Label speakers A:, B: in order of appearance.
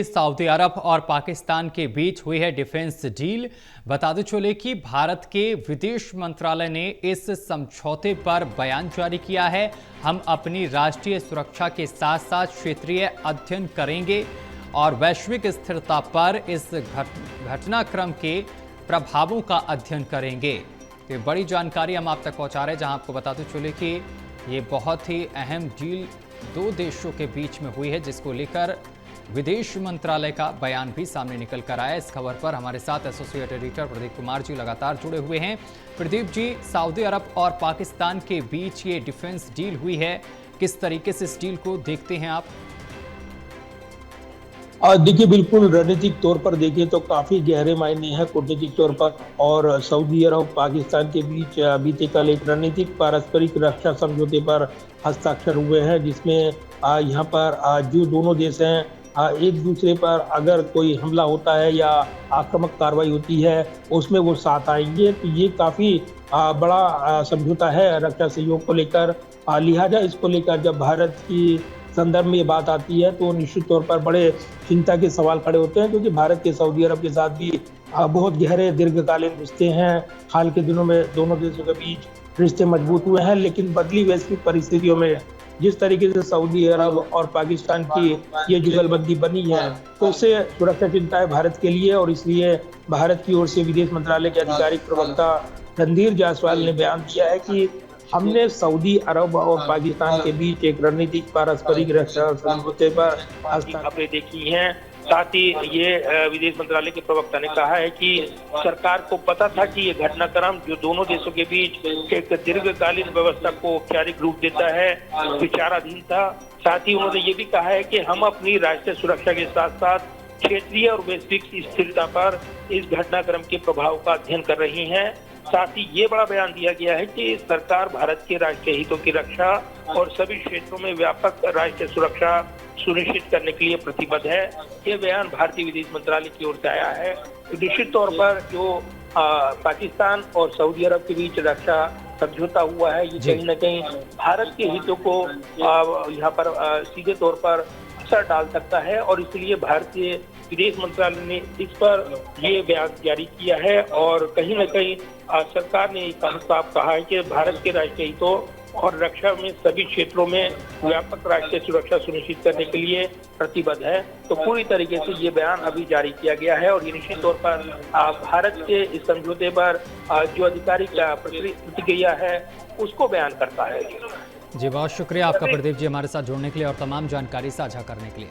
A: Saudi अरब और पाकिस्तान के बीच हुई है डिफेंस डील। बताते चले कि भारत के विदेश मंत्रालय ने इस समझौते पर बयान जारी किया है। हम अपनी राष्ट्रीय सुरक्षा के साथ साथ क्षेत्रीय अध्ययन करेंगे और वैश्विक स्थिरता पर इस घटनाक्रम के प्रभावों का अध्ययन करेंगे। तो बड़ी जानकारी हम आप तक पहुंचा रहे हैं, जहां आपको बताते चले कि ये बहुत ही अहम डील दो देशों के बीच में हुई है, जिसको लेकर विदेश मंत्रालय का बयान भी सामने निकल कर आया। इस खबर पर हमारे साथ एसोसिएट एडिटर प्रदीप कुमार जी लगातार जुड़े हुए हैं। प्रदीप जी, सऊदी अरब और पाकिस्तान के बीच ये डिफेंस डील हुई है, किस तरीके से इस डील को देखते हैं आप?
B: देखिए, बिल्कुल रणनीतिक तौर पर देखें तो काफी गहरे मायने हैं कूटनीतिक तौर पर। और सऊदी अरब और पाकिस्तान के बीच बीते कल एक रणनीतिक पारस्परिक रक्षा समझौते पर हस्ताक्षर हुए हैं, जिसमें यहाँ पर जो दोनों देश हैं एक दूसरे पर अगर कोई हमला होता है या आक्रामक कार्रवाई होती है उसमें वो साथ आएंगे। तो ये काफी बड़ा समझौता है रक्षा सहयोग को लेकर। लिहाजा इसको लेकर जब भारत की संदर्भ में ये बात आती है तो निश्चित तौर पर बड़े चिंता के सवाल खड़े होते हैं, क्योंकि भारत के सऊदी अरब के साथ भी बहुत गहरे दीर्घकालीन रिश्ते हैं। हाल के दिनों में दोनों देशों के बीच रिश्ते मजबूत हुए हैं, लेकिन बदली वैश्विक परिस्थितियों में जिस तरीके से सऊदी अरब और पाकिस्तान की ये जुगलबंदी बनी है तो उससे सुरक्षा चिंता है भारत के लिए। और इसलिए भारत की ओर से विदेश मंत्रालय के आधिकारिक प्रवक्ता रणधीर जायसवाल ने बयान दिया है कि हमने सऊदी अरब और पाकिस्तान के बीच एक रणनीतिक पारस्परिक रक्षा समझौते पर खबरें देखी हैं। साथ ही ये विदेश मंत्रालय के प्रवक्ता ने कहा है कि सरकार को पता था कि ये घटनाक्रम जो दोनों देशों के बीच एक दीर्घकालीन व्यवस्था को औपचारिक रूप देता है, विचाराधीन था। साथ ही उन्होंने ये भी कहा है कि हम अपनी राष्ट्रीय सुरक्षा के साथ साथ क्षेत्रीय और वैश्विक स्थिरता पर इस घटनाक्रम के प्रभाव का अध्ययन कर रही हैं। साथ ही ये बड़ा बयान दिया गया है कि सरकार भारत के राष्ट्रीय हितों की रक्षा और सभी क्षेत्रों में व्यापक राष्ट्रीय सुरक्षा सुनिश्चित करने के लिए प्रतिबद्ध है। ये बयान भारतीय विदेश मंत्रालय की ओर से आया है। तो निश्चित तौर पर जो पाकिस्तान और सऊदी अरब के बीच रक्षा समझौता हुआ है, ये कहीं न कहीं भारत के हितों को यहाँ पर सीधे तौर पर असर डाल सकता है। और इसलिए भारतीय विदेश मंत्रालय ने इस पर ये बयान जारी किया है। और कहीं न कहीं सरकार ने साफ कहा है कि भारत के राष्ट्रीय हितों और रक्षा में सभी क्षेत्रों में व्यापक राष्ट्रीय सुरक्षा सुनिश्चित करने के लिए प्रतिबद्ध है। तो पूरी तरीके से ये बयान अभी जारी किया गया है और ये निश्चित तौर पर भारत के इस समझौते पर जो आधिकारिक प्रतिक्रिया है उसको बयान करता है।
A: जी, बहुत शुक्रिया आपका प्रदीप जी, हमारे साथ जुड़ने के लिए और तमाम जानकारी साझा करने के लिए।